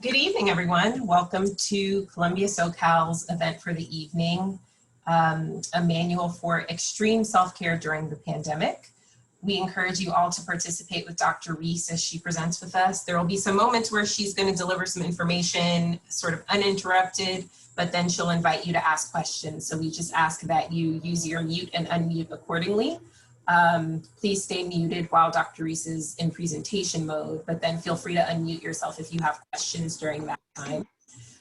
Good evening, everyone. Welcome to Columbia SoCal's event for the evening, a manual for extreme self-care during the pandemic. We encourage you all to participate with Dr. Reiss as she presents with us. There will be some moments where she's going to deliver some information sort of uninterrupted, but then she'll invite you to ask questions. So we just ask that you use your mute and unmute accordingly. Please stay muted while Dr. Reiss is in presentation mode, but then feel free to unmute yourself if you have questions during that time.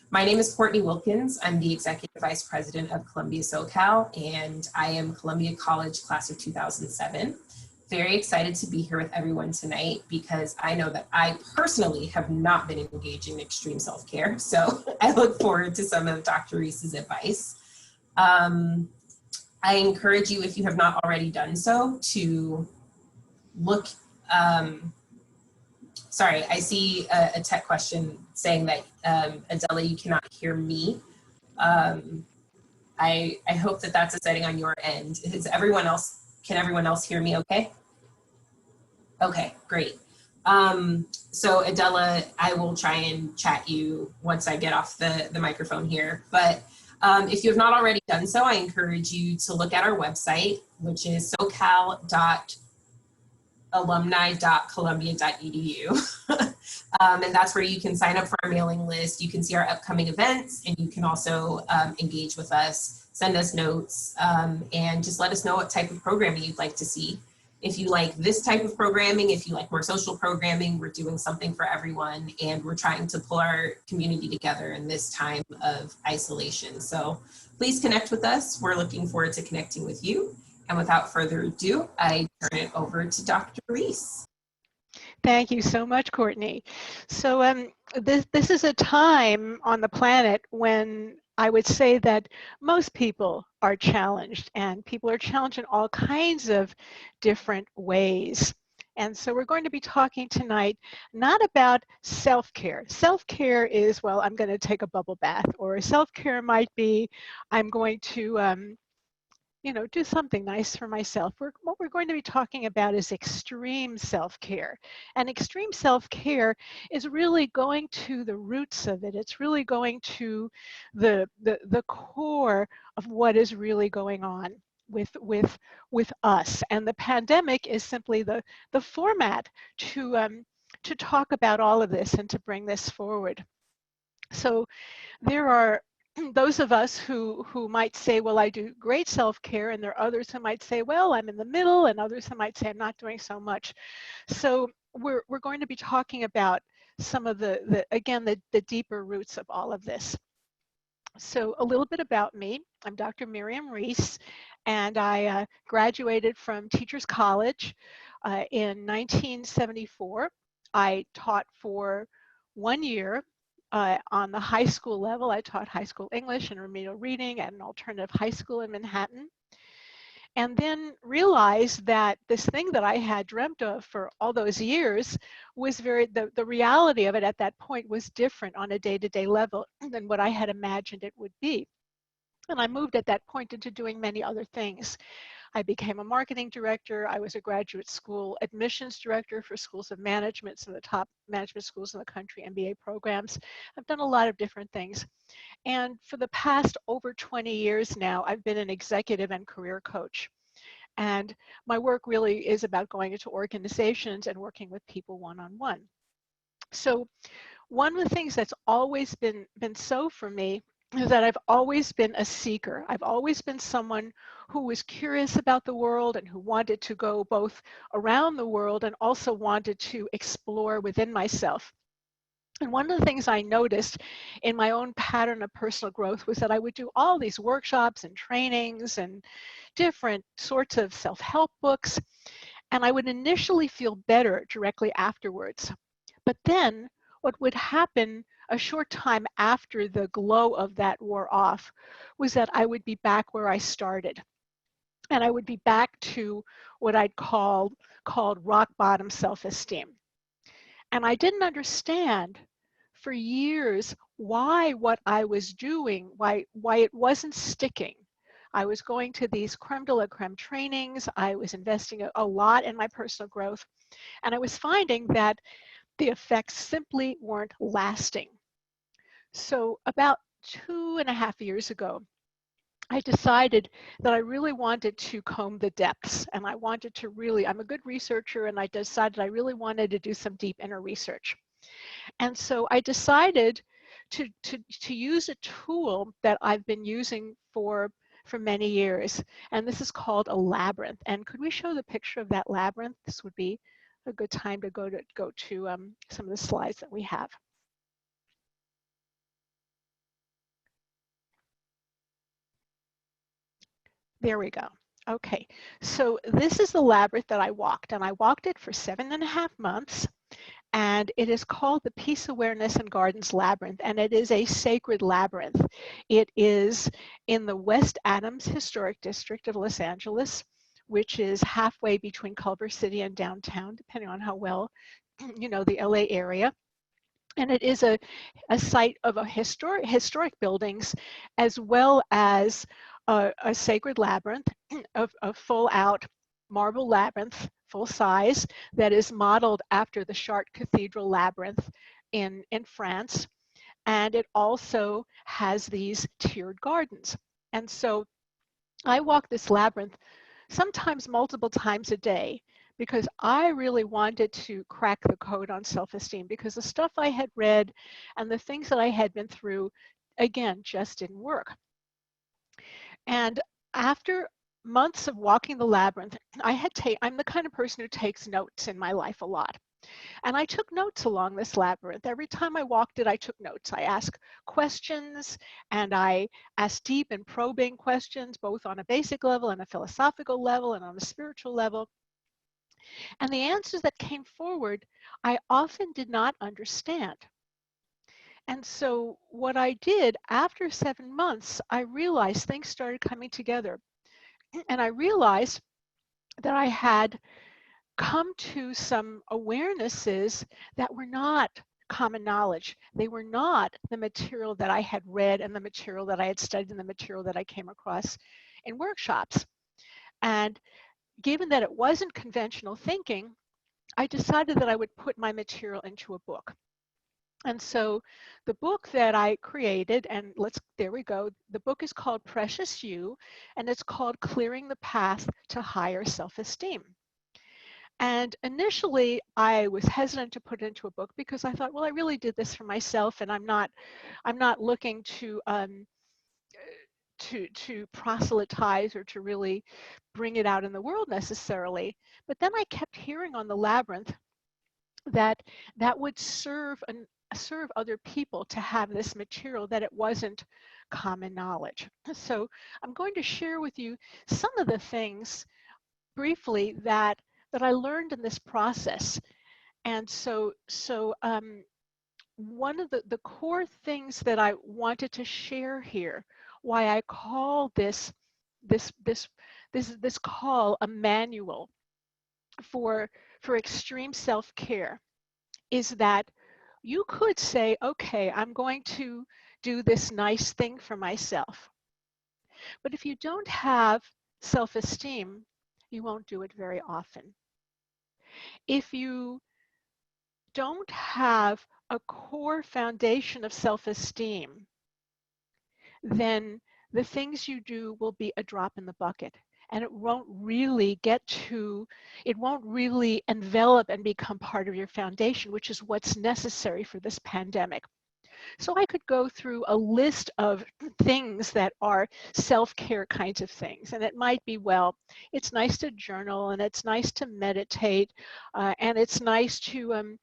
My name is Courtney Wilkins. I'm the Executive Vice President of Columbia SoCal, and I am Columbia College Class of 2007. Very excited to be here with everyone tonight because I know that I personally have not been engaging in extreme self-care, so I look forward to some of Dr. Reiss's advice. I encourage you, if you have not already done so, to look, sorry, I see a tech question saying that, Adela, you cannot hear me. I hope that that's a setting on your end. Is everyone else, can everyone else hear me okay? Okay, great. So Adela, I will try and chat you once I get off the microphone here, but if you have not already done so, I encourage you to look at our website, which is socal.alumni.columbia.edu. And that's where you can sign up for our mailing list. You can see our upcoming events, and you can also engage with us, send us notes, and just let us know what type of programming you'd like to see. If you like this type of programming, if you like more social programming, we're doing something for everyone, and we're trying to pull our community together in this time of isolation. So please connect with us. We're looking forward to connecting with you. And without further ado, I turn it over to Dr. Reiss. Thank you so much, Courtney. So this is a time on the planet when I would say that most people are challenged, and people are challenged in all kinds of different ways. And so we're going to be talking tonight not about self-care. Self-care is, well, I'm going to take a bubble bath, or self-care might be, I'm going to do something nice for myself. What we're going to be talking about is extreme self-care. And extreme self-care is really going to the roots of it. It's really going to the core of what is really going on with us. And the pandemic is simply the format to talk about all of this and to bring this forward. So there are those of us who might say, well, I do great self-care, and there are others who might say, well, I'm in the middle, and others who might say I'm not doing so much. So we're going to be talking about some of the deeper roots of all of this. So a little bit about me. I'm Dr. Miriam Reiss, and I graduated from Teachers College in 1974. I taught for 1 year. On the high school level. I taught high school English and remedial reading at an alternative high school in Manhattan. And then realized that this thing that I had dreamt of for all those years was the reality of it at that point was different on a day-to-day level than what I had imagined it would be. And I moved at that point into doing many other things. I became a marketing director. I was a graduate school admissions director for schools of management, some of the top management schools in the country, MBA programs. I've done a lot of different things. And for the past over 20 years now, I've been an executive and career coach. And my work really is about going into organizations and working with people one-on-one. So one of the things that's always been so for me is that I've always been a seeker. I've always been someone who was curious about the world and who wanted to go both around the world and also wanted to explore within myself. And one of the things I noticed in my own pattern of personal growth was that I would do all these workshops and trainings and different sorts of self-help books, and I would initially feel better directly afterwards. But then what would happen a short time after the glow of that wore off was that I would be back where I started. And I would be back to what I'd called rock bottom self-esteem. And I didn't understand for years why what I was doing, why it wasn't sticking. I was going to these creme de la creme trainings. I was investing a lot in my personal growth. And I was finding that the effects simply weren't lasting. So about 2.5 years ago, I decided that I really wanted to comb the depths, and I wanted to really, I'm a good researcher, and I decided I really wanted to do some deep inner research. And so I decided to use a tool that I've been using for many years, and this is called a labyrinth. And could we show the picture of that labyrinth? This would be a good time to go to some of the slides that we have. There we go. Okay, so this is the labyrinth that I walked, and I walked it for 7.5 months, and it is called the Peace, Awareness, and Gardens Labyrinth, and it is a sacred labyrinth. It is in the West Adams Historic District of Los Angeles, which is halfway between Culver City and downtown, depending on how well you know the LA area. And it is a site of a historic buildings, as well as a sacred labyrinth, a full out marble labyrinth, full size, that is modeled after the Chartres Cathedral labyrinth in France. And it also has these tiered gardens. And so I walk this labyrinth sometimes multiple times a day, because I really wanted to crack the code on self-esteem, because the stuff I had read and the things that I had been through, again, just didn't work. And after months of walking the labyrinth, I'm the kind of person who takes notes in my life a lot. And I took notes along this labyrinth. Every time I walked it, I took notes. I asked questions, and I asked deep and probing questions, both on a basic level and a philosophical level and on a spiritual level. And the answers that came forward, I often did not understand. And so what I did after 7 months, I realized things started coming together. And I realized that I had come to some awarenesses that were not common knowledge. They were not the material that I had read and the material that I had studied and the material that I came across in workshops. And given that it wasn't conventional thinking, I decided that I would put my material into a book. And so the book that I created, and there we go, the book is called Precious You, and it's called Clearing the Path to Higher Self-Esteem. And initially, I was hesitant to put it into a book because I thought, well, I really did this for myself, and I'm not looking to proselytize or to really bring it out in the world necessarily. But then I kept hearing on the labyrinth that would serve other people to have this material, that it wasn't common knowledge. So I'm going to share with you some of the things briefly that I learned in this process. And so one of the core things that I wanted to share here, why I call this call a manual for extreme self-care, is that you could say, okay, I'm going to do this nice thing for myself. But if you don't have self-esteem, you won't do it very often. If you don't have a core foundation of self-esteem, then the things you do will be a drop in the bucket, and it won't really envelop and become part of your foundation, which is what's necessary for this pandemic. So I could go through a list of things that are self-care kinds of things. And it might be, well, it's nice to journal, and it's nice to meditate, and it's nice to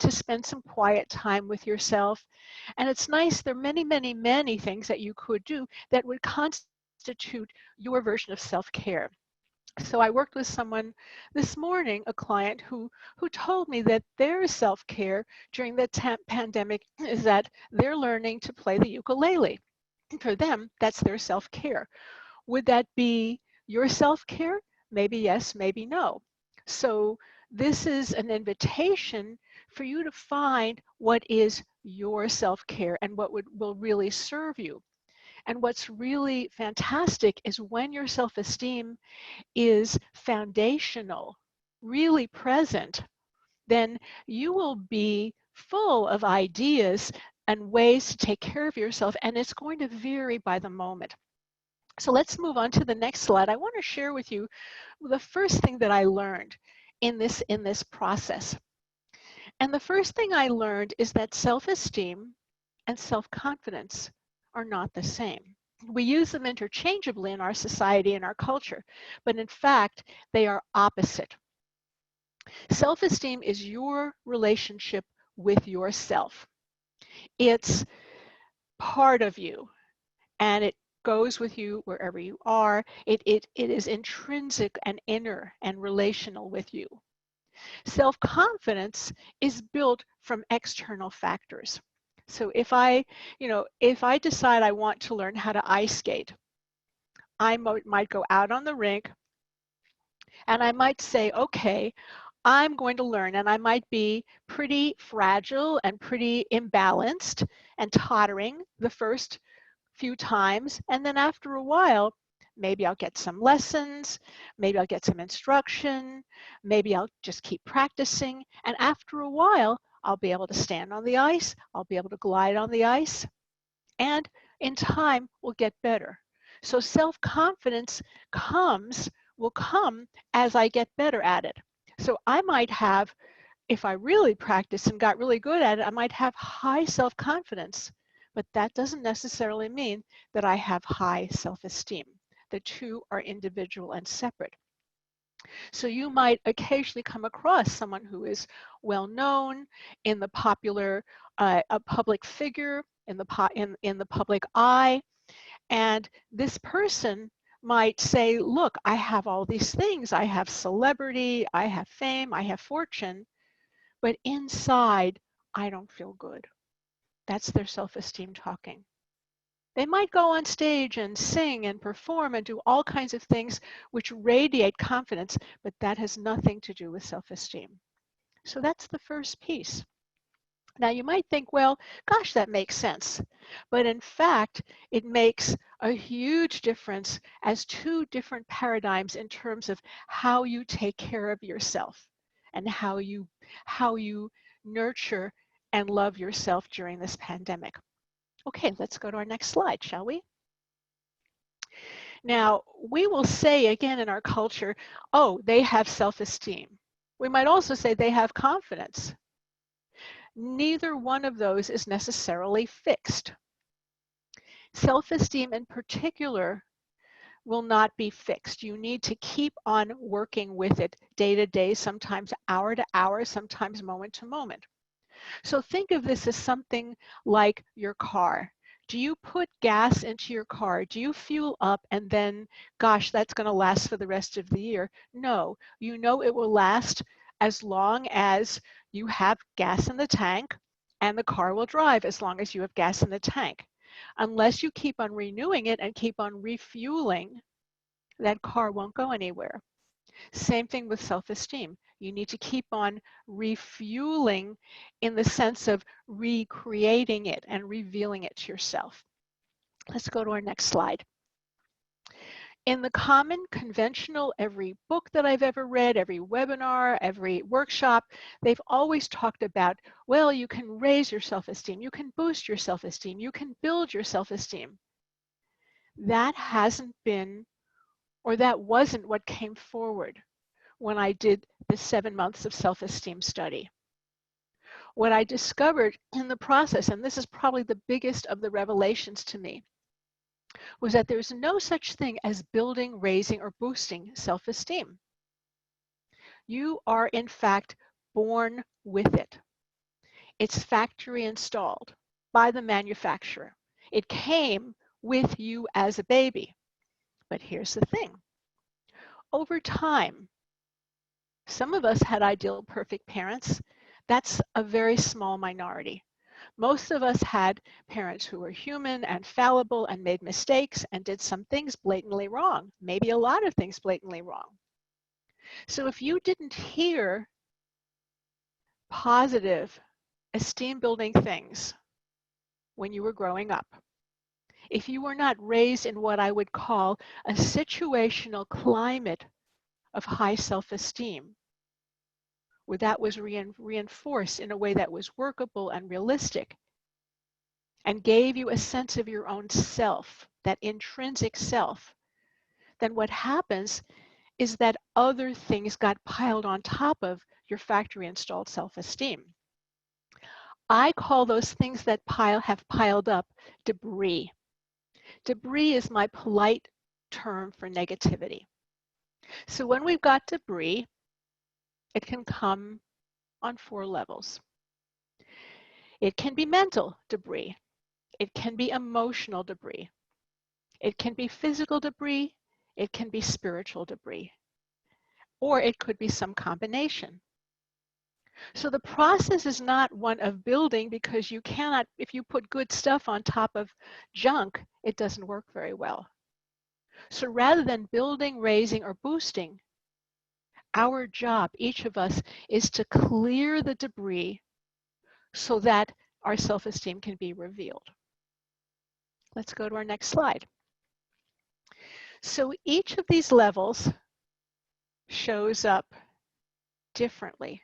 spend some quiet time with yourself. And it's nice, there are many, many, many things that you could do that would constitute your version of self-care. So I worked with someone this morning, a client who told me that their self-care during the pandemic is that they're learning to play the ukulele. For them, that's their self-care. Would that be your self-care? Maybe yes, maybe no. So this is an invitation for you to find what is your self-care and what will really serve you. And what's really fantastic is when your self-esteem is foundational, really present, then you will be full of ideas and ways to take care of yourself, and it's going to vary by the moment. So let's move on to the next slide. I want to share with you the first thing that I learned in this process. And the first thing I learned is that self-esteem and self-confidence are not the same. We use them interchangeably in our society and our culture, but in fact, they are opposite. Self-esteem is your relationship with yourself. It's part of you, and it goes with you wherever you are. It is intrinsic and inner and relational with you. Self-confidence is built from external factors. So if I decide I want to learn how to ice skate, I might go out on the rink and I might say, okay, I'm going to learn, and I might be pretty fragile and pretty imbalanced and tottering the first few times, and then after a while, maybe I'll get some lessons, maybe I'll get some instruction, maybe I'll just keep practicing, and after a while, I'll be able to stand on the ice, I'll be able to glide on the ice, and in time, we'll get better. So self-confidence will come as I get better at it. So I might have, if I really practice and got really good at it, I might have high self-confidence, but that doesn't necessarily mean that I have high self-esteem. The two are individual and separate. So you might occasionally come across someone who is well known in the popular, a public figure in the public eye, and this person might say, look, I have all these things. I have celebrity, I have fame, I have fortune, but inside, I don't feel good. That's their self-esteem talking. They might go on stage and sing and perform and do all kinds of things which radiate confidence, but that has nothing to do with self-esteem. So that's the first piece. Now you might think, well, gosh, that makes sense. But in fact, it makes a huge difference as two different paradigms in terms of how you take care of yourself and how you nurture and love yourself during this pandemic. Okay, let's go to our next slide, shall we? Now, we will say again in our culture, oh, they have self-esteem. We might also say they have confidence. Neither one of those is necessarily fixed. Self-esteem in particular will not be fixed. You need to keep on working with it day to day, sometimes hour to hour, sometimes moment to moment. So think of this as something like your car. Do you put gas into your car? Do you fuel up and then, gosh, that's going to last for the rest of the year? No, you know it will last as long as you have gas in the tank, and the car will drive as long as you have gas in the tank. Unless you keep on renewing it and keep on refueling, that car won't go anywhere. Same thing with self-esteem. You need to keep on refueling in the sense of recreating it and revealing it to yourself. Let's go to our next slide. In the common conventional, every book that I've ever read, every webinar, every workshop, they've always talked about, well, you can raise your self-esteem, you can boost your self-esteem, you can build your self-esteem. That hasn't been, or that wasn't what came forward when I did the 7 months of self-esteem study. What I discovered in the process, and this is probably the biggest of the revelations to me, was that there's no such thing as building, raising, or boosting self-esteem. You are, in fact, born with it. It's factory installed by the manufacturer. It came with you as a baby. But here's the thing. Over time, some of us had ideal perfect parents. That's a very small minority. Most of us had parents who were human and fallible and made mistakes and did some things blatantly wrong, maybe a lot of things blatantly wrong. So if you didn't hear positive, esteem-building things when you were growing up, if you were not raised in what I would call a situational climate of high self-esteem, where that was reinforced in a way that was workable and realistic, and gave you a sense of your own self, that intrinsic self, then what happens is that other things got piled on top of your factory installed self-esteem. I call those things that have piled up debris. Debris is my polite term for negativity. So when we've got debris, it can come on 4 levels. It can be mental debris. It can be emotional debris. It can be physical debris. It can be spiritual debris. Or it could be some combination. So the process is not one of building, because you cannot, if you put good stuff on top of junk, it doesn't work very well. So rather than building, raising, or boosting, our job, each of us, is to clear the debris so that our self-esteem can be revealed. Let's go to our next slide. So each of these levels shows up differently.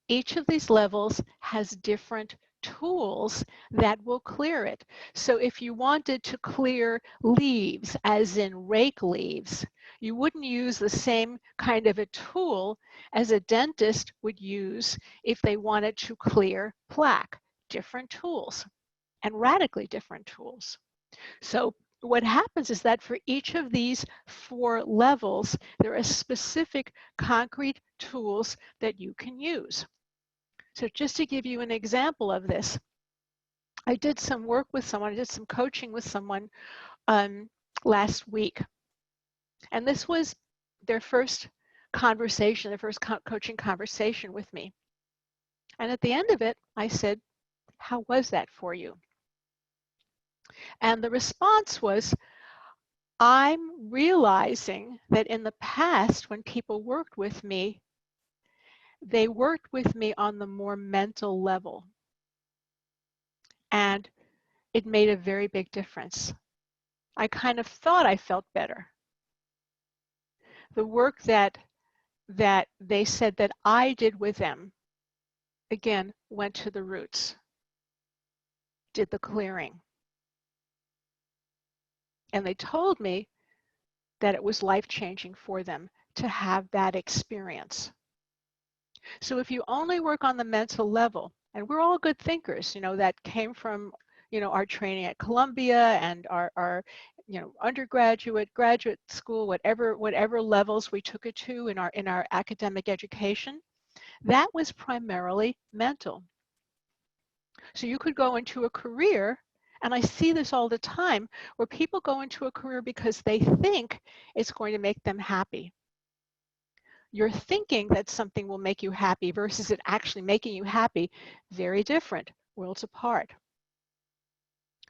Each of these levels has different tools that will clear it. So if you wanted to clear leaves, as in rake leaves, you wouldn't use the same kind of a tool as a dentist would use if they wanted to clear plaque. Different tools, and radically different tools. So what happens is that for each of these 4 levels, there are specific concrete tools that you can use. So just to give you an example of this, I did some work with someone, I did some coaching with someone last week. And this was their first conversation, their first coaching conversation with me. And at the end of it, I said, "How was that for you?" And the response was, "I'm realizing that in the past, when people worked with me, they worked with me on the more mental level. And it made a very big difference. I kind of thought I felt better. The work that they said that I did with them, again, went to the roots, did the clearing. And they told me that it was life-changing for them to have that experience." So if you only work on the mental level, and we're all good thinkers, that came from, our training at Columbia and our undergraduate, graduate school, whatever levels we took it to in our academic education, that was primarily mental. So you could go into a career, and I see this all the time, where people go into a career because they think it's going to make them happy. You're thinking that something will make you happy versus it actually making you happy, very different, worlds apart.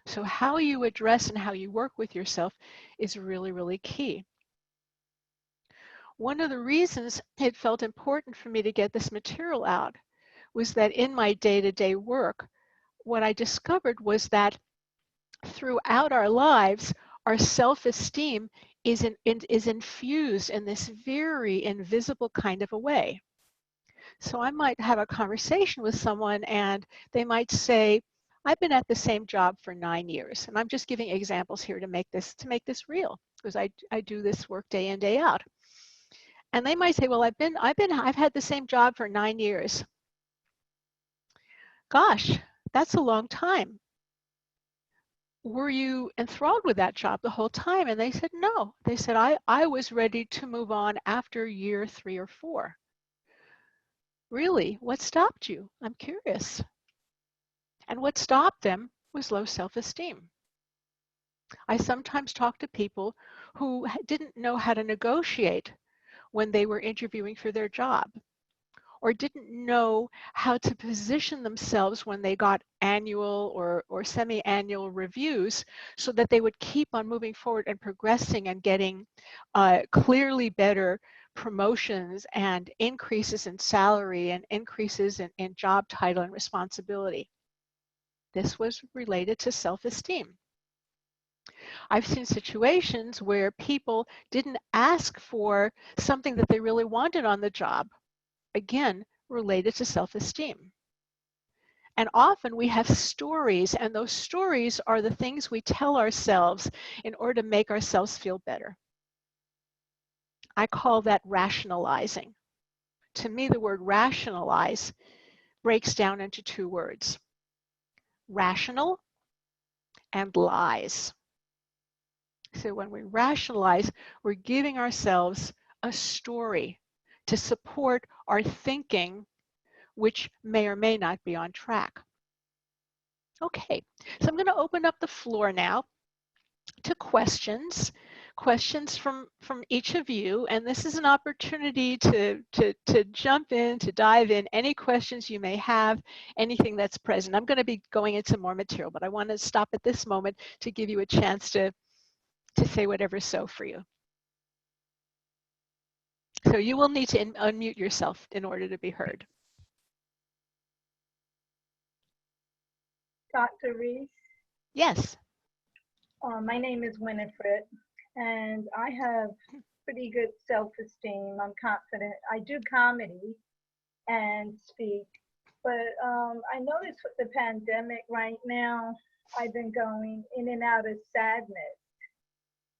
So how you address and how you work with yourself is really, really key. One of the reasons it felt important for me to get this material out was that in my day-to-day work, what I discovered was that throughout our lives, our self-esteem is infused in this very invisible kind of a way. So I might have a conversation with someone and they might say, "I've been at the same job for 9 years." And I'm just giving examples here to make this real, because I do this work day in, day out. And they might say, "Well, I've had the same job for 9 years." Gosh, that's a long time. Were you enthralled with that job the whole time? And they said, no. They said, I was ready to move on after year 3 or 4. Really? What stopped you? I'm curious. And what stopped them was low self-esteem. I sometimes talk to people who didn't know how to negotiate when they were interviewing for their job, or didn't know how to position themselves when they got annual or semi-annual reviews, so that they would keep on moving forward and progressing and getting clearly better promotions and increases in salary and increases in job title and responsibility. This was related to self-esteem. I've seen situations where people didn't ask for something that they really wanted on the job, again, related to self-esteem. And often we have stories, and those stories are the things we tell ourselves in order to make ourselves feel better. I call that rationalizing. To me, the word rationalize breaks down into two words: rational and lies. So when we rationalize, we're giving ourselves a story to support our thinking, which may or may not be on track. Okay, so I'm going to open up the floor now to questions from each of you, and this is an opportunity to jump in, to dive in any questions you may have, anything that's present. I'm going to be going into more material, but I want to stop at this moment to give you a chance to say whatever's so for you. So you will need to unmute yourself in order to be heard. Dr. Reiss? Yes. My name is Winifred, and I have pretty good self-esteem. I'm confident. I do comedy and speak, but I noticed with the pandemic right now, I've been going in and out of sadness.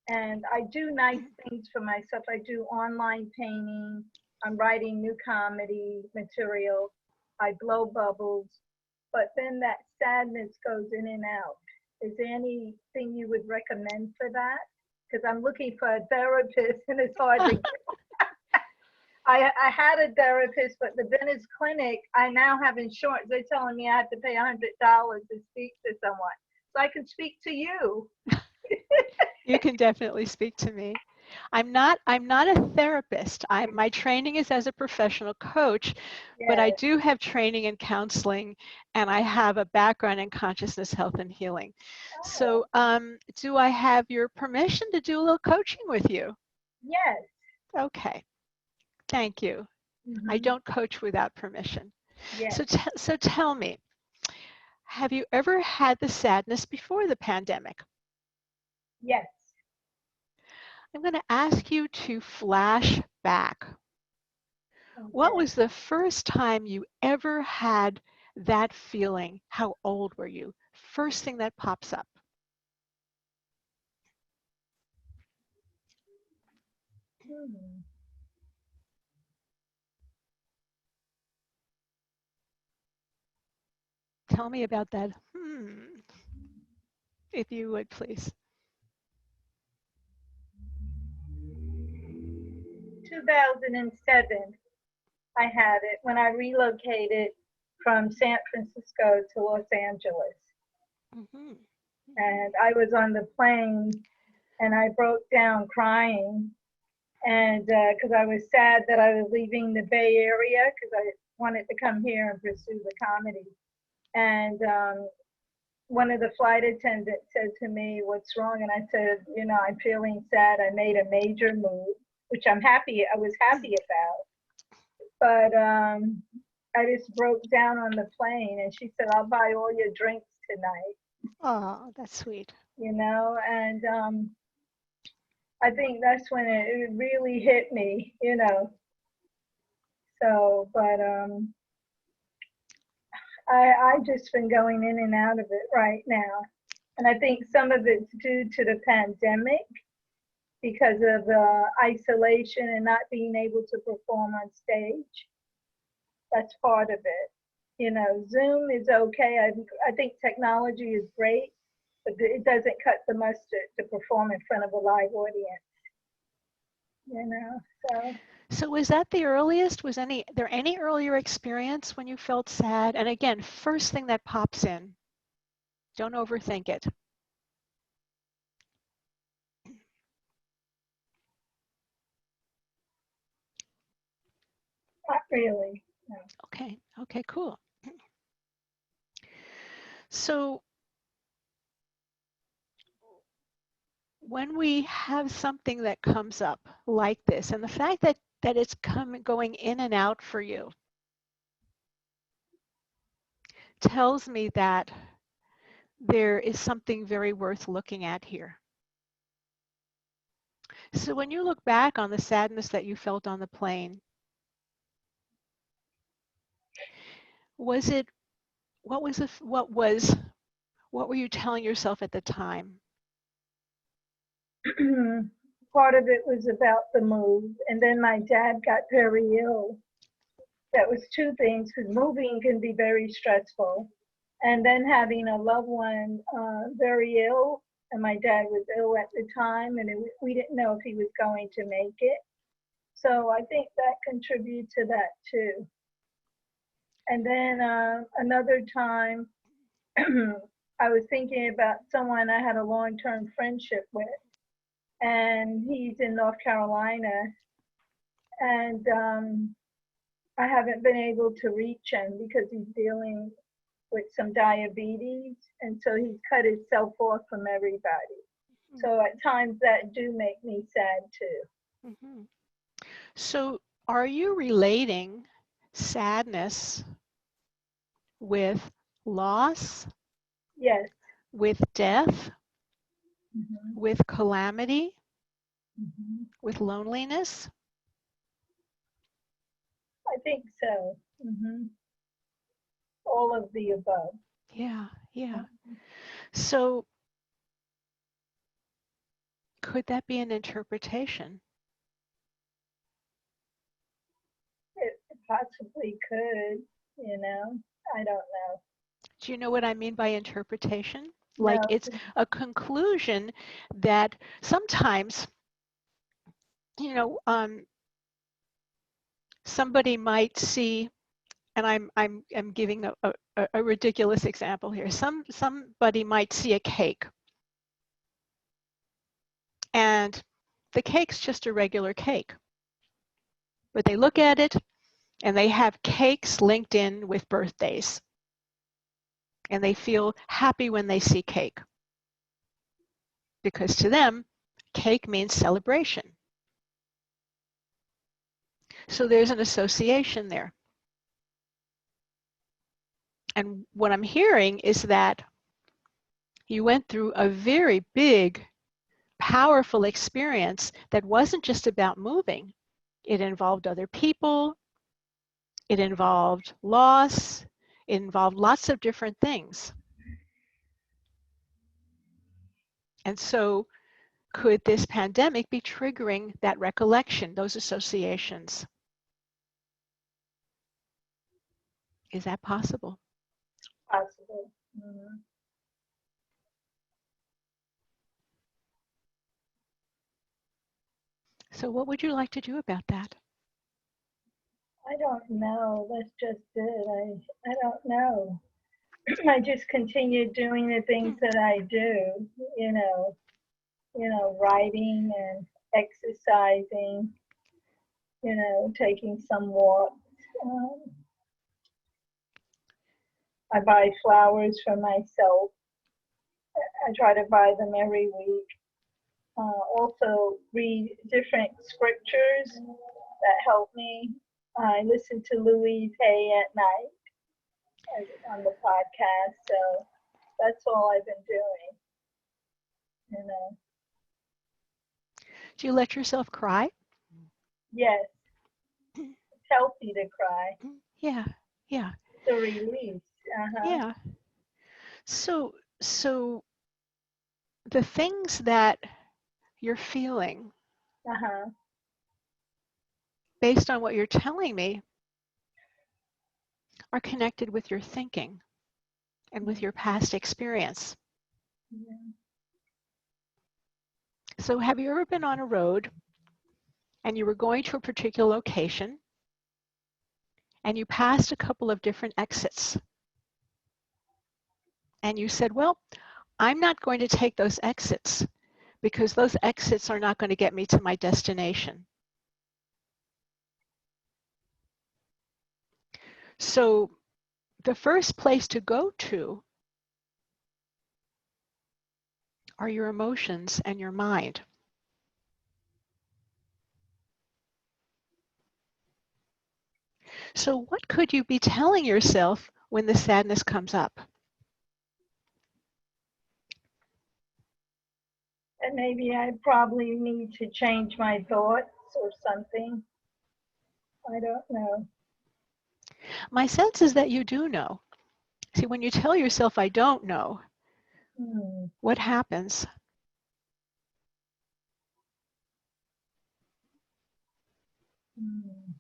And I do nice things for myself. I do online painting. I'm writing new comedy material. I blow bubbles. But then that sadness goes in and out. Is there anything you would recommend for that? Because I'm looking for a therapist and it's hard to get. I had a therapist, but the Venice Clinic, I now have insurance. They're telling me I have to pay $100 to speak to someone. So I can speak to you. You can definitely speak to me. I'm not a therapist. My training is as a professional coach, Yes. but I do have training in counseling, and I have a background in consciousness, health, and healing. Oh. So do I have your permission to do a little coaching with you? Yes. Okay. Thank you. Mm-hmm. I don't coach without permission. Yes. So tell me, have you ever had the sadness before the pandemic? Yes. I'm going to ask you to flash back. Okay. What was the first time you ever had that feeling? How old were you? First thing that pops up. Tell me about that, if you would, please. 2007, I had it when I relocated from San Francisco to Los Angeles. Mm-hmm. And I was on the plane and I broke down crying, and because I was sad that I was leaving the Bay Area because I wanted to come here and pursue the comedy. And one of the flight attendants said to me, "What's wrong?" And I said, "You know, I'm feeling sad. I made a major move," which I was happy about. But I just broke down on the plane, and she said, "I'll buy all your drinks tonight." Oh, that's sweet. You know, and I think that's when it really hit me, you know. So, but I just been going in and out of it right now. And I think some of it's due to the pandemic because of isolation and not being able to perform on stage. That's part of it. You know, Zoom is okay. I think technology is great, but it doesn't cut the mustard to perform in front of a live audience. You know, so. So was that the earliest? Was there any earlier experience when you felt sad? And again, first thing that pops in, don't overthink it. Not really. No. Okay, cool. So when we have something that comes up like this, and the fact that it's going in and out for you tells me that there is something very worth looking at here. So when you look back on the sadness that you felt on the plane, was it what were you telling yourself at the time? Part of it was about the move, and then my dad got very ill. That was two things, because moving can be very stressful, and then having a loved one very ill, and my dad was ill at the time, and we didn't know if he was going to make it. So I think that contributed to that too. And then another time, I was thinking about someone I had a long-term friendship with, and he's in North Carolina, and I haven't been able to reach him because he's dealing with some diabetes, and so he's cut himself off from everybody. So at times that do make me sad too. Mm-hmm. So are you relating sadness with loss, Yes. with death, Mm-hmm. with calamity, Mm-hmm. with loneliness? I think so. Mm-hmm. All of the above. Yeah, yeah. So could that be an interpretation? It possibly could, you know. I don't know. Do you know what I mean by interpretation? Like No. it's a conclusion that sometimes, you know, somebody might see, and I'm giving a ridiculous example here. Somebody might see a cake, and the cake's just a regular cake, but they look at it and they have cakes linked in with birthdays, and they feel happy when they see cake, because to them cake means celebration. So there's an association there. And what I'm hearing is that you went through a very big, powerful experience that wasn't just about moving. It involved other people, it involved loss, it involved lots of different things. And so could this pandemic be triggering that recollection, those associations? Is that possible? Possible. Mm-hmm. So what would you like to do about that? I don't know. That's just it. I don't know. I just continue doing the things that I do, you know, writing and exercising, you know, taking some walks. I buy flowers for myself. I try to buy them every week. Also read different scriptures that help me. I listen to Louise Hay at night on the podcast, so that's all I've been doing, you know. Do you let yourself cry? Yes, it's healthy to cry. Yeah, yeah. It's a release. Yeah. So the things that you're feeling, based on what you're telling me, are connected with your thinking and with your past experience. Yeah. So have you ever been on a road and you were going to a particular location and you passed a couple of different exits and you said, well, I'm not going to take those exits because those exits are not going to get me to my destination. So the first place to go to are your emotions and your mind. So what could you be telling yourself when the sadness comes up? And maybe I probably need to change my thoughts or something. I don't know. My sense is that you do know. See, when you tell yourself, I don't know, Mm. what happens? Mm.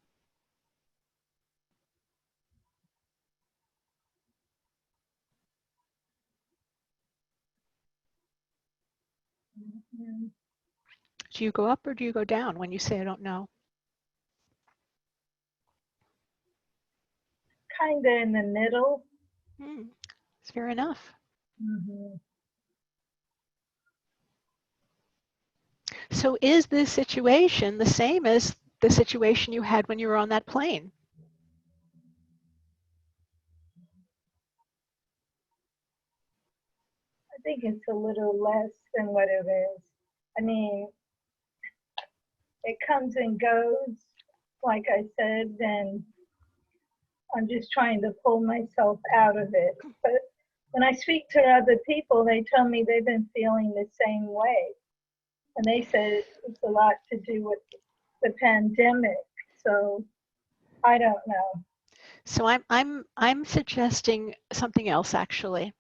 Mm. Do you go up or do you go down when you say, I don't know? Kind of in the middle. It's fair enough. Mm-hmm. So is this situation the same as the situation you had when you were on that plane? I think it's a little less than what it is. I mean, it comes and goes, like I said, and I'm just trying to pull myself out of it. But when I speak to other people, they tell me they've been feeling the same way. And they said it's a lot to do with the pandemic. So I don't know. So I'm suggesting something else actually.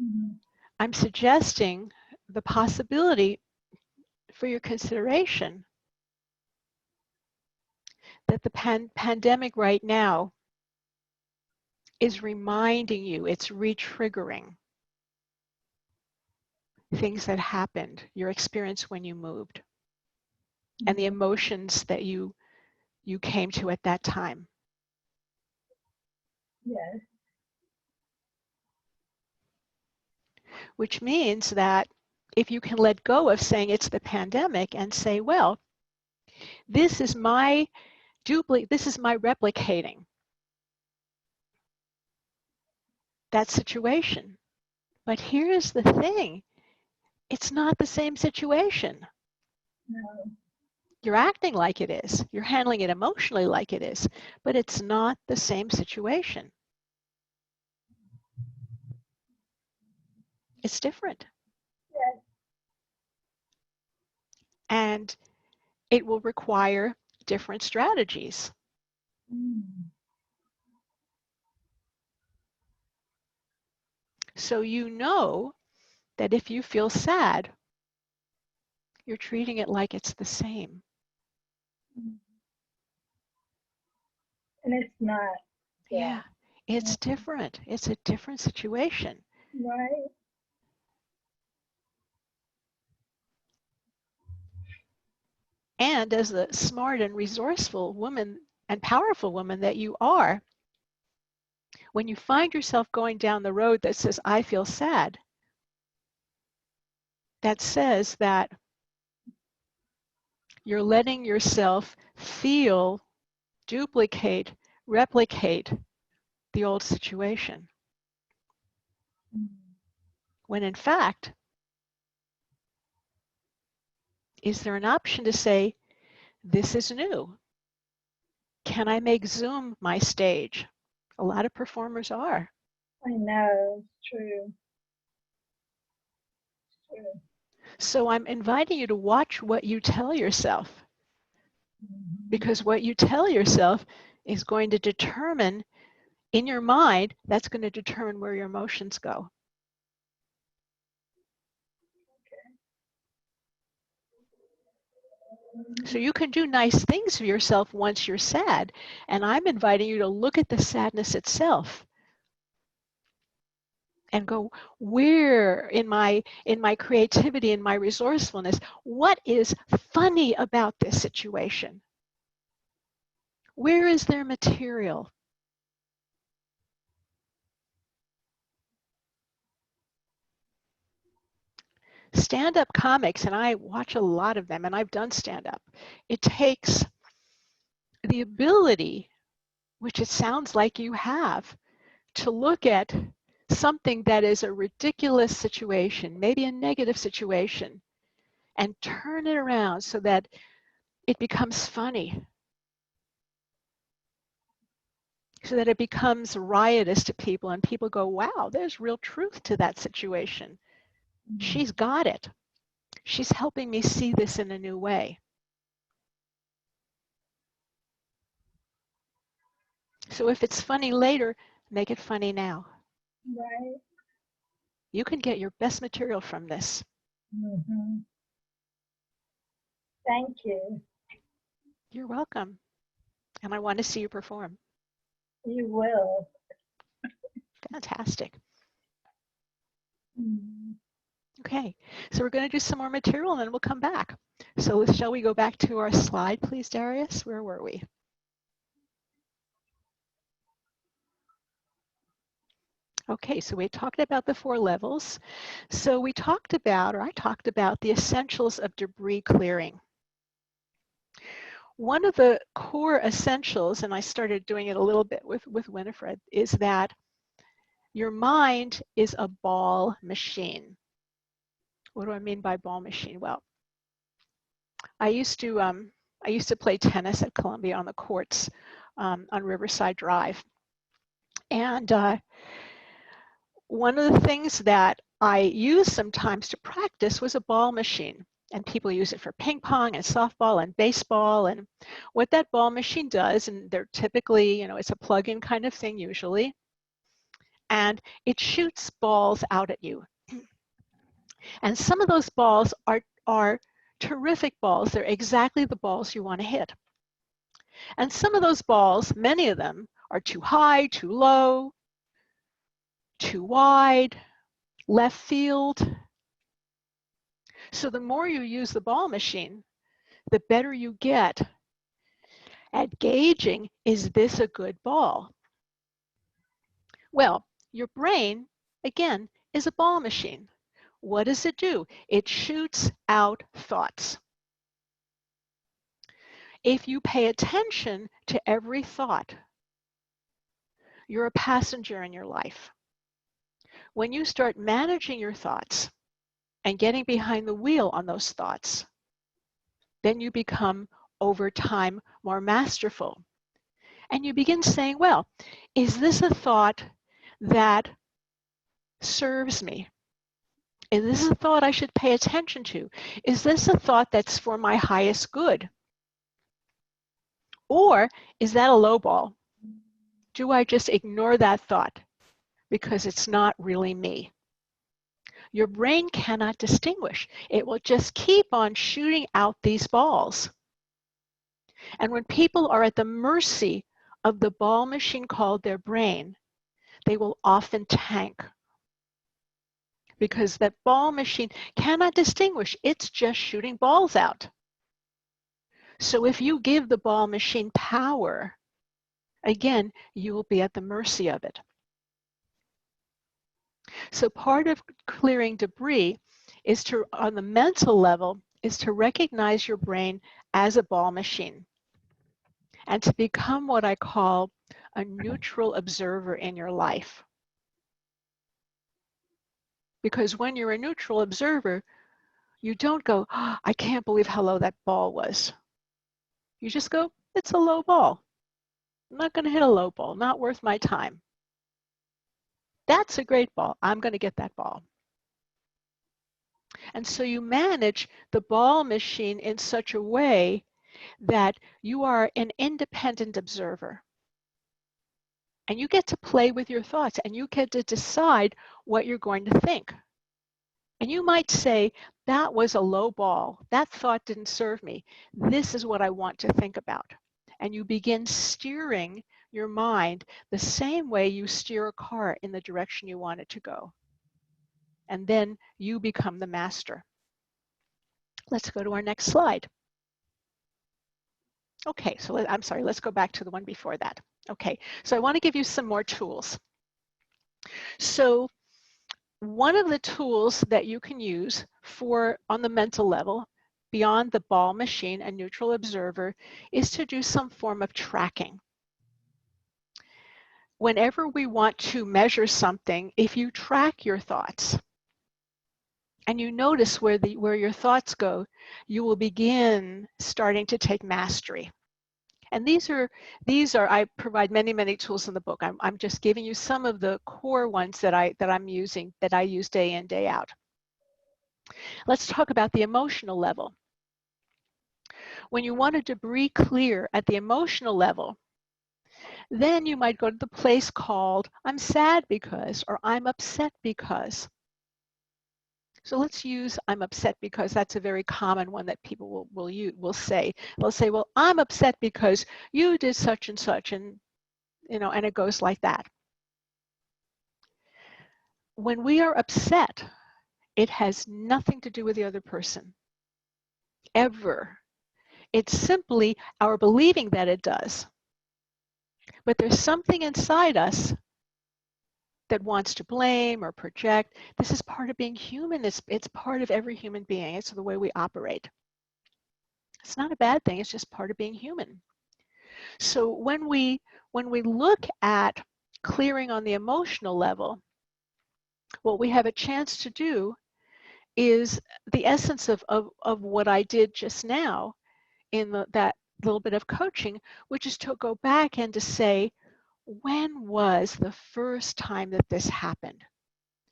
Mm-hmm. I'm suggesting the possibility for your consideration that the pandemic right now is reminding you, it's re-triggering things that happened, your experience when you moved, and the emotions that you came to at that time. Yes. Which means that if you can let go of saying it's the pandemic and say, well, this is my replicating that situation. But here's the thing, it's not the same situation. No. You're acting like it is. You're handling it emotionally like it is, but it's not the same situation. It's different. Yes. And it will require different strategies. Mm. So you know that if you feel sad, you're treating it like it's the same. And it's not. Yeah, it's different. It's a different situation. Right. And as the smart and resourceful woman and powerful woman that you are, when you find yourself going down the road that says, I feel sad, that says that you're letting yourself feel, duplicate, replicate the old situation. When in fact, is there an option to say, this is new? Can I make Zoom my stage? A lot of performers are. I know. It's true. It's true. So I'm inviting you to watch what you tell yourself, because what you tell yourself is going to determine, in your mind, that's going to determine where your emotions go. So you can do nice things for yourself once you're sad, and I'm inviting you to look at the sadness itself and go, where in my creativity, in my resourcefulness, what is funny about this situation? Where is there material? Stand-up comics, and I watch a lot of them, and I've done stand-up. It takes the ability, which it sounds like you have, to look at something that is a ridiculous situation, maybe a negative situation, and turn it around so that it becomes funny, so that it becomes riotous to people, and people go, wow, there's real truth to that situation. She's got it. She's helping me see this in a new way. So if it's funny later, Make it funny now. Right. You can get your best material from this. Mm-hmm. Thank you. You're welcome. And I want to see you perform. You will. Fantastic. Mm. Okay, so we're going to do some more material and then we'll come back. So shall we go back to our slide, please, Darius? Where were we? Okay, so we talked about the 4 levels. So we talked about, or I talked about, the essentials of debris clearing. One of the core essentials, and I started doing it a little bit with Winifred, is that your mind is a ball machine. What do I mean by ball machine? Well, I used to play tennis at Columbia on the courts on Riverside Drive. And one of the things that I used sometimes to practice was a ball machine. And people use it for ping pong and softball and baseball. And what that ball machine does, and they're typically, it's a plug-in kind of thing usually, and it shoots balls out at you. And some of those balls are terrific balls. They're exactly the balls you want to hit. And some of those balls, many of them, are too high, too low, too wide, left field. So the more you use the ball machine, the better you get at gauging, is this a good ball? Well, your brain, again, is a ball machine. What does it do? It shoots out thoughts. If you pay attention to every thought, you're a passenger in your life. When you start managing your thoughts and getting behind the wheel on those thoughts, then you become, over time, more masterful. And you begin saying, well, is this a thought that serves me? Is this a thought I should pay attention to? Is this a thought that's for my highest good? Or is that a low ball? Do I just ignore that thought because it's not really me? Your brain cannot distinguish. It will just keep on shooting out these balls. And when people are at the mercy of the ball machine called their brain, they will often tank, because that ball machine cannot distinguish. It's just shooting balls out. So if you give the ball machine power, again, you will be at the mercy of it. So part of clearing debris is to, on the mental level, is to recognize your brain as a ball machine and to become what I call a neutral observer in your life. Because when you're a neutral observer, you don't go, oh, I can't believe how low that ball was. You just go, it's a low ball. I'm not going to hit a low ball, not worth my time. That's a great ball. I'm going to get that ball. And so you manage the ball machine in such a way that you are an independent observer. And you get to play with your thoughts and you get to decide what you're going to think. And you might say, that was a low ball. That thought didn't serve me. This is what I want to think about. And you begin steering your mind the same way you steer a car in the direction you want it to go. And then you become the master. Let's go to our next slide. Okay, so I'm sorry, let's go back to the one before that. Okay, so I want to give you some more tools. So one of the tools that you can use for on the mental level, beyond the ball machine and neutral observer, is to do some form of tracking. Whenever we want to measure something, if you track your thoughts and you notice where your thoughts go, you will begin starting to take mastery. And these are, I provide many tools in the book. I'm just giving you some of the core ones that I'm using, that I use day in, day out. Let's talk about the emotional level. When you want to debris clear at the emotional level, Then you might go to the place called I'm sad because, or I'm upset because. So let's use I'm upset because. That's a very common one that people will say. They'll say, well, I'm upset because you did such and such, and and it goes like that. When we are upset, it has nothing to do with the other person, ever. It's simply our believing that it does. But there's something inside us that wants to blame or project. This is part of being human. It's part of every human being. It's the way we operate. It's not a bad thing. It's just part of being human. So when we look at clearing on the emotional level, what we have a chance to do is the essence of what I did just now in that little bit of coaching, which is to go back and to say, when was the first time that this happened?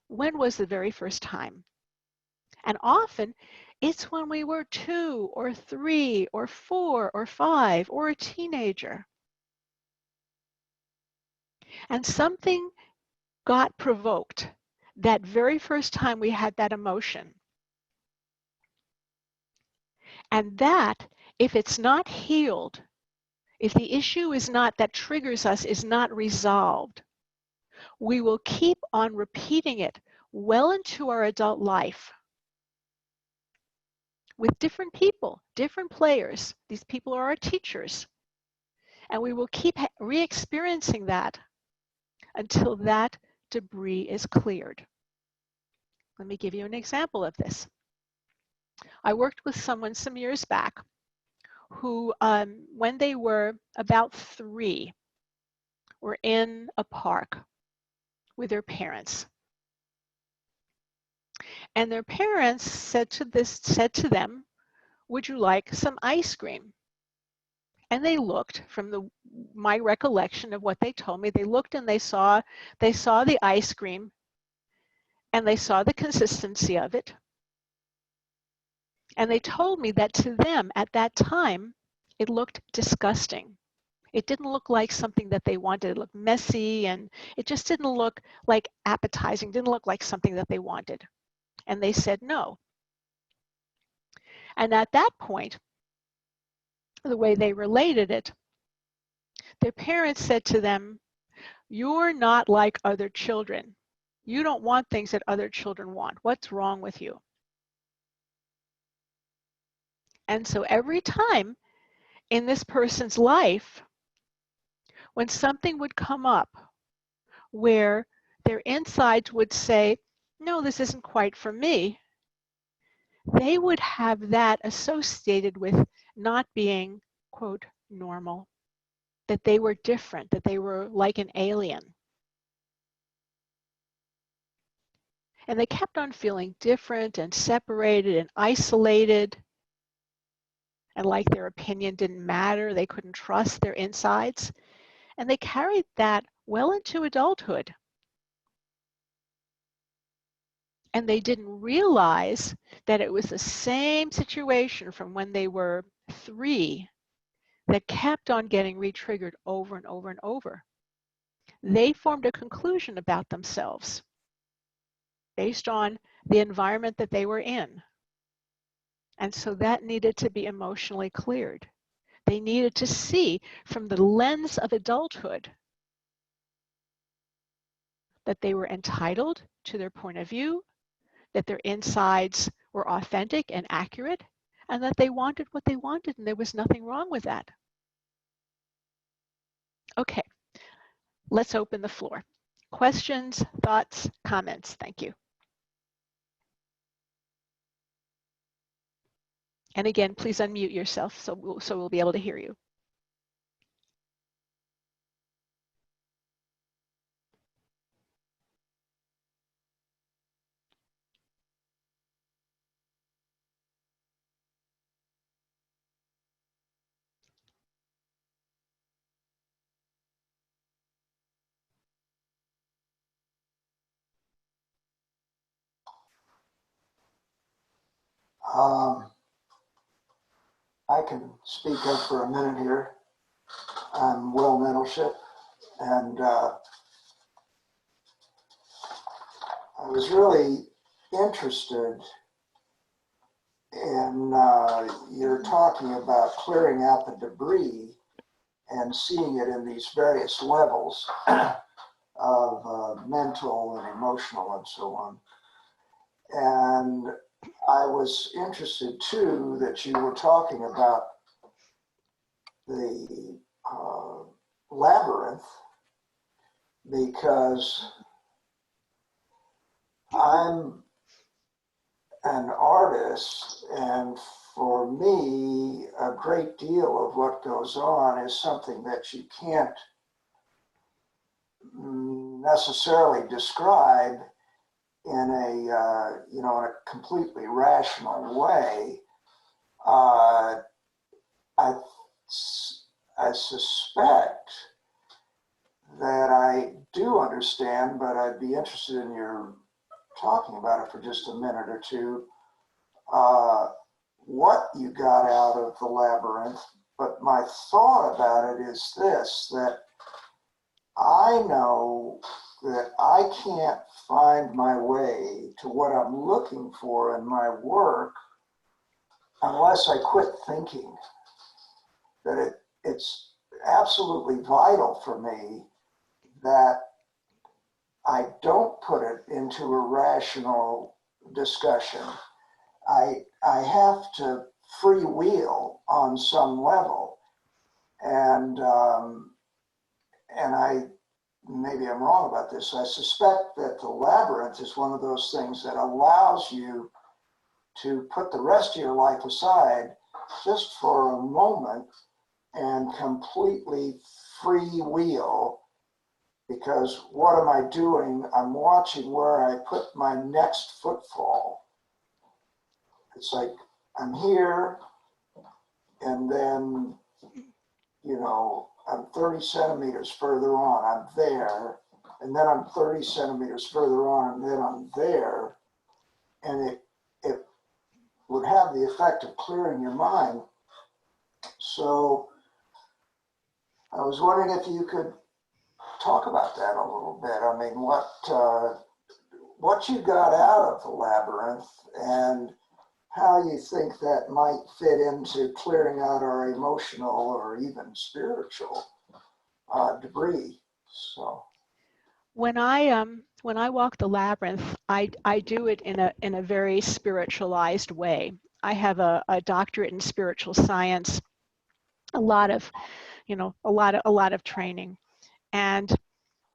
When was the very first time? And often it's when we were 2 or 3 or 4 or 5 or a teenager. And something got provoked that very first time we had that emotion. And that, if it's not healed, if the issue is not, that triggers us, is not resolved, we will keep on repeating it well into our adult life with different people, different players. These people are our teachers. And we will keep re-experiencing that until that debris is cleared. Let me give you an example of this. I worked with someone some years back who, when they were about 3, were in a park with their parents. And their parents said to them, would you like some ice cream? And they looked, from my recollection of what they told me, they looked and they saw the ice cream and they saw the consistency of it. And they told me that to them at that time, it looked disgusting. It didn't look like something that they wanted. It looked messy and it just didn't look like appetizing, didn't look like something that they wanted. And they said no. And at that point, the way they related it, their parents said to them, you're not like other children. You don't want things that other children want. What's wrong with you? And so every time in this person's life, when something would come up where their insides would say, no, this isn't quite for me, they would have that associated with not being, quote, normal, that they were different, that they were like an alien. And they kept on feeling different and separated and isolated, and like their opinion didn't matter, they couldn't trust their insides. And they carried that well into adulthood. And they didn't realize that it was the same situation from when they were 3 that kept on getting re-triggered over and over and over. They formed a conclusion about themselves based on the environment that they were in. And so that needed to be emotionally cleared. They needed to see from the lens of adulthood that they were entitled to their point of view, that their insides were authentic and accurate, and that they wanted what they wanted, and there was nothing wrong with that. Okay, let's open the floor. Questions, thoughts, comments? Thank you. And again, please unmute yourself so we'll be able to hear you. I can speak up for a minute here. I'm Will Nettleship. And I was really interested in you're talking about clearing out the debris and seeing it in these various levels of mental and emotional and so on. And I was interested too that you were talking about the labyrinth, because I'm an artist, and for me, a great deal of what goes on is something that you can't necessarily describe in a in a completely rational way. I suspect that I do understand, but I'd be interested in your talking about it for just a minute or two, what you got out of the labyrinth. But my thought about it is this, that I know that I can't find my way to what I'm looking for in my work unless I quit thinking. That it's absolutely vital for me that I don't put it into a rational discussion. I have to freewheel on some level, and I, maybe I'm wrong about this, I suspect that the labyrinth is one of those things that allows you to put the rest of your life aside just for a moment and completely freewheel. Because what am I doing? I'm watching where I put my next footfall. It's like I'm here, and then, I'm 30 centimeters further on, I'm there, and then I'm 30 centimeters further on, and then I'm there. And it would have the effect of clearing your mind. So I was wondering if you could talk about that a little bit. I mean, what you got out of the labyrinth and how you think that might fit into clearing out our emotional or even spiritual debris. So When I walk the labyrinth, I do it in a very spiritualized way. I have a doctorate in spiritual science, a lot of training, and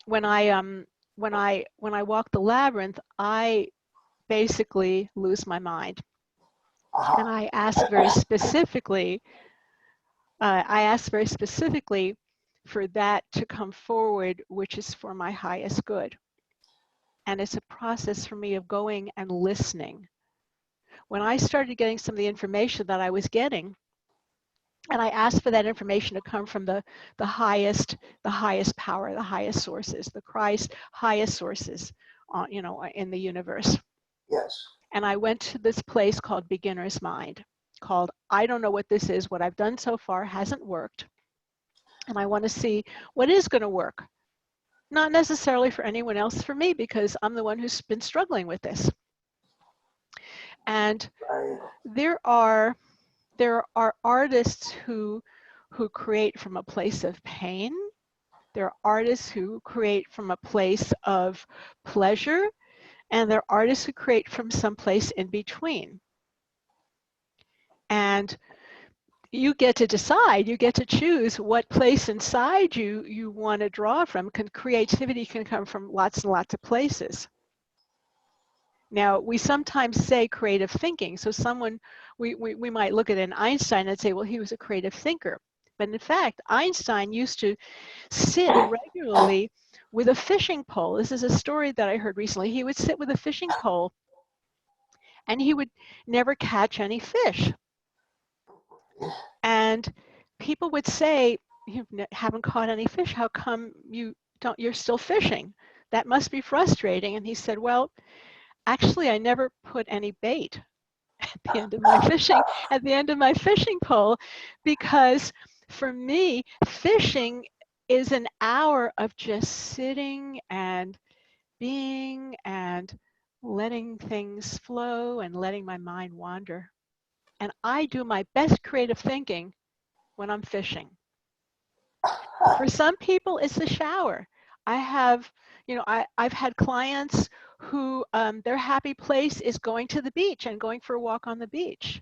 when I walk the labyrinth, I basically lose my mind. And I ask very specifically, for that to come forward, which is for my highest good. And it's a process for me of going and listening. When I started getting some of the information that I was getting, and I asked for that information to come from the highest power, the highest sources, the Christ highest sources, in the universe. Yes. And I went to this place called Beginner's Mind, called, I don't know what this is. What I've done so far hasn't worked. And I want to see what is going to work. Not necessarily for anyone else, for me, because I'm the one who's been struggling with this. And there are artists who create from a place of pain. There are artists who create from a place of pleasure, and there are artists who create from some place in between. And you get to decide, you get to choose what place inside you want to draw from. Creativity can come from lots and lots of places. Now, we sometimes say creative thinking. So we might look at an Einstein and say, well, he was a creative thinker. But in fact, Einstein used to sit regularly with a fishing pole. This is a story that I heard recently. He would sit with a fishing pole and he would never catch any fish. And people would say, you haven't caught any fish. How come you're still fishing? That must be frustrating. And he said, well, actually, I never put any bait at the end of my fishing pole, because for me, fishing is an hour of just sitting and being and letting things flow and letting my mind wander. And I do my best creative thinking when I'm fishing. For some people, it's the shower. I have, I've had clients who their happy place is going to the beach and going for a walk on the beach.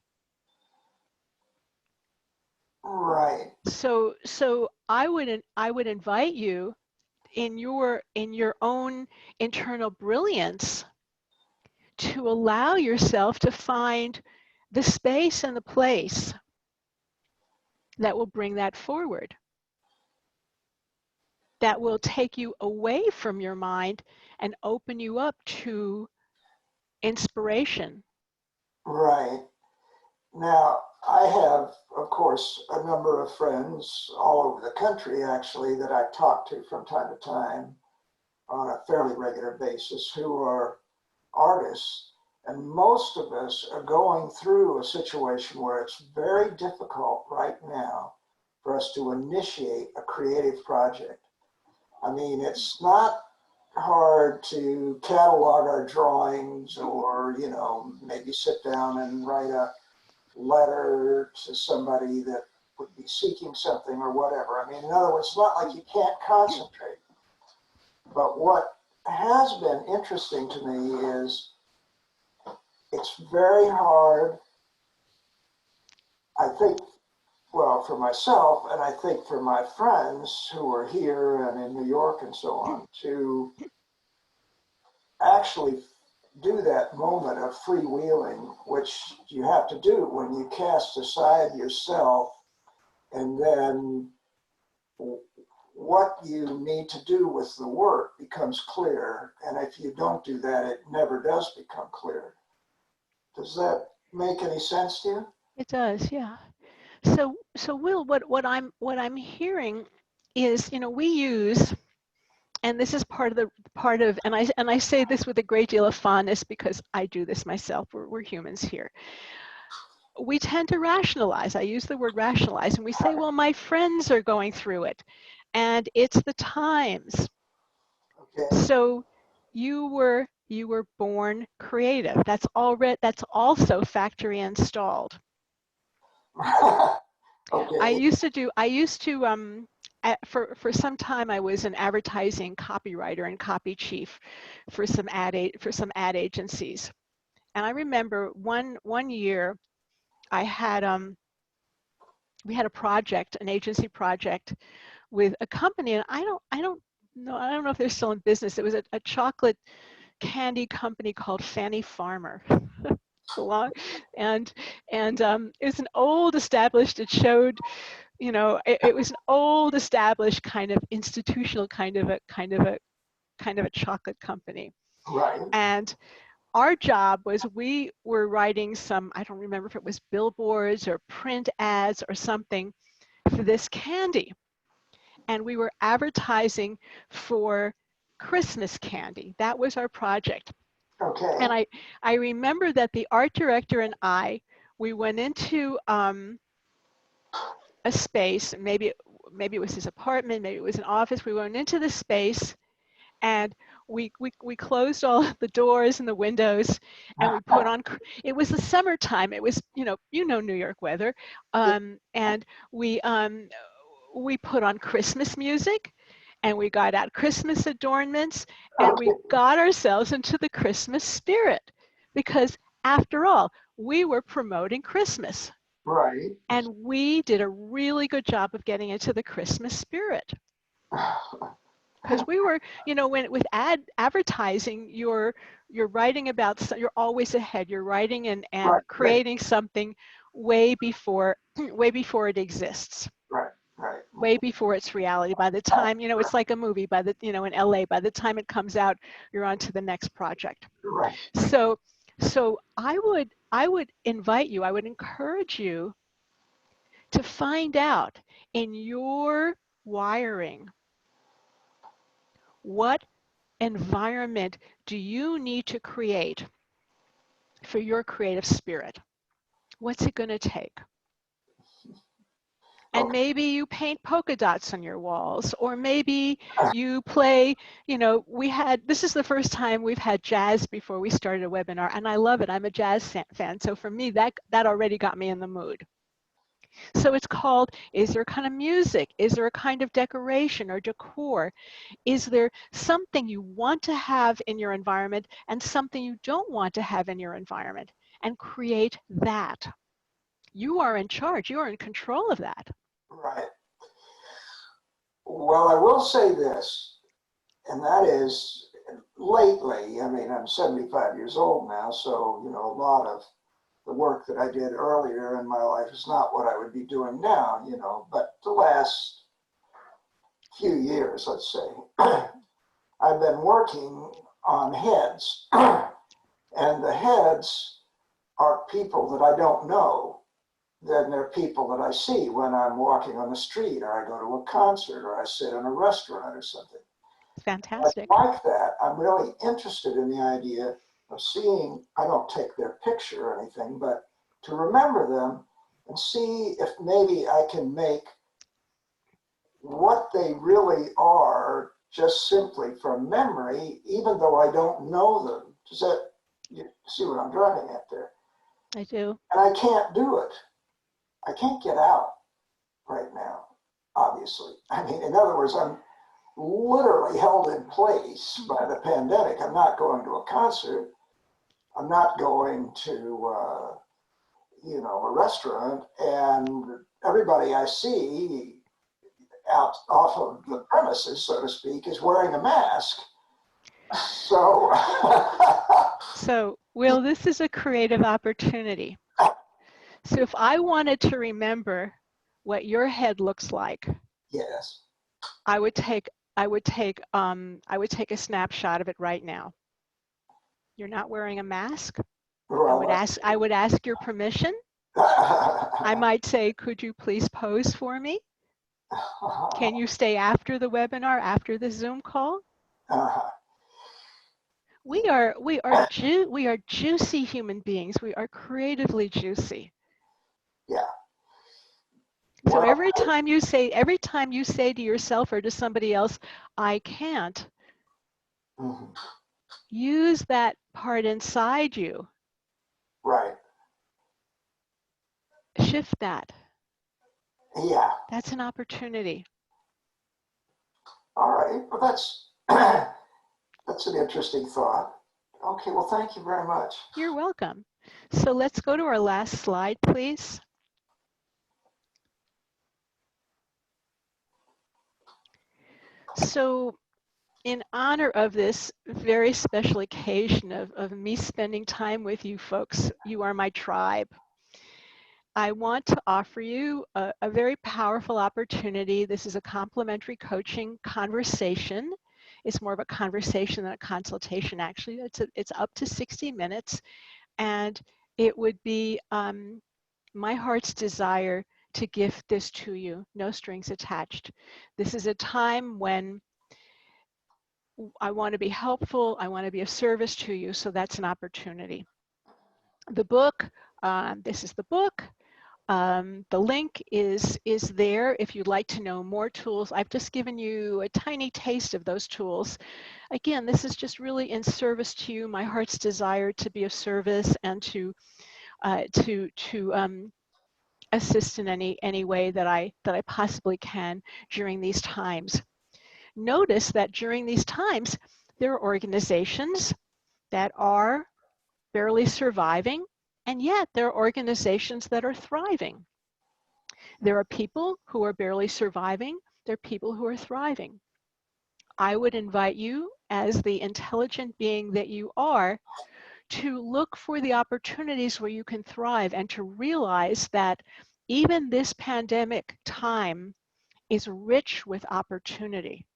Right. So I would invite you in your own internal brilliance to allow yourself to find the space and the place that will bring that forward, that will take you away from your mind and open you up to inspiration. Right. Now, I have, of course, a number of friends all over the country, actually, that I talk to from time to time on a fairly regular basis who are artists. And most of us are going through a situation where it's very difficult right now for us to initiate a creative project. I mean, it's not hard to catalog our drawings or, maybe sit down and write a letter to somebody that would be seeking something or whatever. I mean, in other words, it's not like you can't concentrate. But what has been interesting to me is it's very hard, I think, well, for myself, and I think for my friends who are here and in New York and so on, to actually do that moment of freewheeling, which you have to do when you cast aside yourself, and then what you need to do with the work becomes clear. And if you don't do that, it never does become clear. Does that make any sense to you? It does, yeah. So Will, what I'm hearing is, we use, and this is part of, and I say this with a great deal of fondness because I do this myself. We're humans here. We tend to rationalize. I use the word rationalize, and we say, well, my friends are going through it, and it's the times. Okay. So you were born creative. That's also factory installed. Okay. I used to for some time I was an advertising copywriter and copy chief for some ad agencies. And I remember one year I had we had a project, an agency project with a company, and I don't know if they're still in business. It was a chocolate candy company called Fannie Farmer. And it was an old established, it showed, it was an old established kind of institutional kind of a chocolate company. Right. And our job was, we were writing some, I don't remember if it was billboards or print ads or something for this candy. And we were advertising for Christmas candy. That was our project. Okay. And I remember that the art director and we went into a space, maybe it was his apartment, maybe it was an office. We went into the space and we closed all the doors and the windows, and we put on, it was the summertime, it was, New York weather, and we put on Christmas music, and we got out Christmas adornments, and we got ourselves into the Christmas spirit, because after all, we were promoting Christmas. Right. And we did a really good job of getting into the Christmas spirit. Because we were, with advertising, you're writing about, you're always ahead. You're writing and Right. creating something way before it exists. Right. Right. Way before it's reality. By the time, it's like a movie. In LA, by the time it comes out, you're on to the next project. Right. So I would invite you, I would encourage you to find out in your wiring, what environment do you need to create for your creative spirit? What's it going to take? And maybe you paint polka dots on your walls, or maybe you play, you know, this is the first time we've had jazz before we started a webinar, and I love it. I'm a jazz fan. So for me, that already got me in the mood. So it's called, is there a kind of music? Is there a kind of decoration or decor? Is there something you want to have in your environment and something you don't want to have in your environment? And create that. You are in charge. You are in control of that. Right. Well, I will say this, and that is lately, I mean, I'm 75 years old now, so, you know, a lot of the work that I did earlier in my life is not what I would be doing now, you know, but the last few years, let's say, I've been working on heads, and the heads are people that I don't know. Then there are people that I see when I'm walking on the street, or I go to a concert, or I sit in a restaurant or something. Fantastic. I like that. I'm really interested in the idea of seeing, I don't take their picture or anything, but to remember them and see if maybe I can make what they really are just simply from memory, even though I don't know them. Does that, you see what I'm driving at there? I do. And I can't do it. I can't get out right now, obviously. I mean, in other words, I'm literally held in place by the pandemic. I'm not going to a concert. I'm not going to, you know, a restaurant. And everybody I see out off of the premises, so to speak, is wearing a mask. So, So, Will, this is a creative opportunity. So if I wanted to remember what your head looks like, yes, I would take a snapshot of it right now. You're not wearing a mask. well, I would ask your permission. I might say, could you please pose for me? Can you stay after the webinar, after the Zoom call? We are juicy human beings. We are creatively juicy. Yeah. So Well, every time you say to yourself or to somebody else, I can't, use that part inside you. right. Shift that. Yeah. That's an opportunity. All right. Well, that's an interesting thought. Okay. Well, thank you very much. You're welcome. So let's go to our last slide, please. So in honor of this very special occasion of me spending time with you folks, you are my tribe. I want to offer you a very powerful opportunity. This is a complimentary coaching conversation. It's more of a conversation than a consultation, actually. It's up to 60 minutes, and it would be my heart's desire to gift this to you, no strings attached. This is a time when I want to be helpful, I want to be of service to you, so that's an opportunity. The book, this is the book. The link is there if you'd like to know more tools. I've just given you a tiny taste of those tools. Again, this is just really in service to you, my heart's desire to be of service and to assist in any way that I possibly can during these times. Notice that during these times, there are organizations that are barely surviving, and yet there are organizations that are thriving. There are people who are barely surviving. There are people who are thriving. I would invite you, as the intelligent being that you are, to look for the opportunities where you can thrive and to realize that even this pandemic time is rich with opportunity.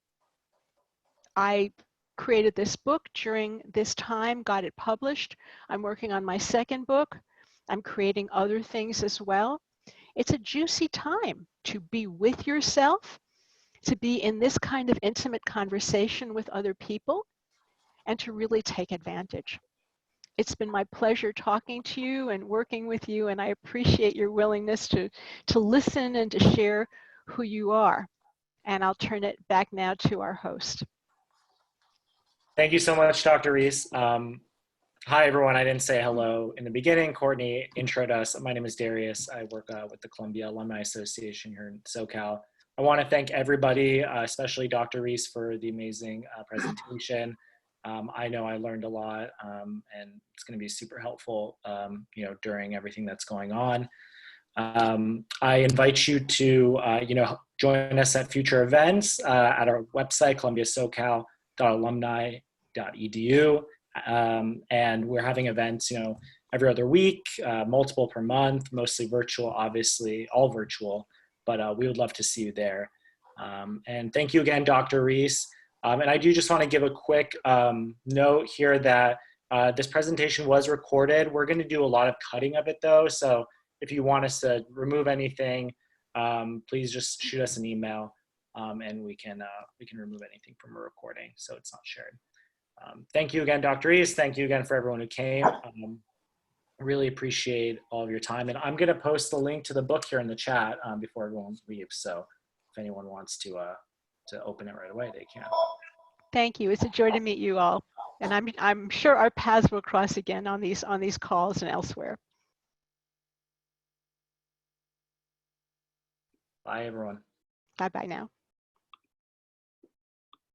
I created this book during this time, got it published. I'm working on my second book. I'm creating other things as well. It's a juicy time to be with yourself, to be in this kind of intimate conversation with other people, and to really take advantage. It's been my pleasure talking to you and working with you, and I appreciate your willingness to listen and to share who you are. And I'll turn it back now to our host. Thank you so much, Dr. Reiss. Hi, everyone. I didn't say hello in the beginning. Courtney introed us. My name is Darius. I work with the Columbia Alumni Association here in SoCal. I want to thank everybody, especially Dr. Reiss, for the amazing presentation. I know I learned a lot, and it's going to be super helpful, during everything that's going on. I invite you to, join us at future events at our website, columbiasocal.alumni.edu. And we're having events, every other week, multiple per month, mostly virtual, obviously, all virtual, but we would love to see you there. And thank you again, Dr. Reiss. And I do just want to give a quick note here that this presentation was recorded. We're going to do a lot of cutting of it, though. So if you want us to remove anything, please just shoot us an email, and we can remove anything from a recording so it's not shared. Thank you again, Dr. Reiss. Thank you again for everyone who came. I really appreciate all of your time. And I'm going to post the link to the book here in the chat before everyone leaves. So if anyone wants to open it right away, they can. Thank you. It's a joy to meet you all. And I'm sure our paths will cross again on these calls and elsewhere. Bye, everyone. Bye-bye now.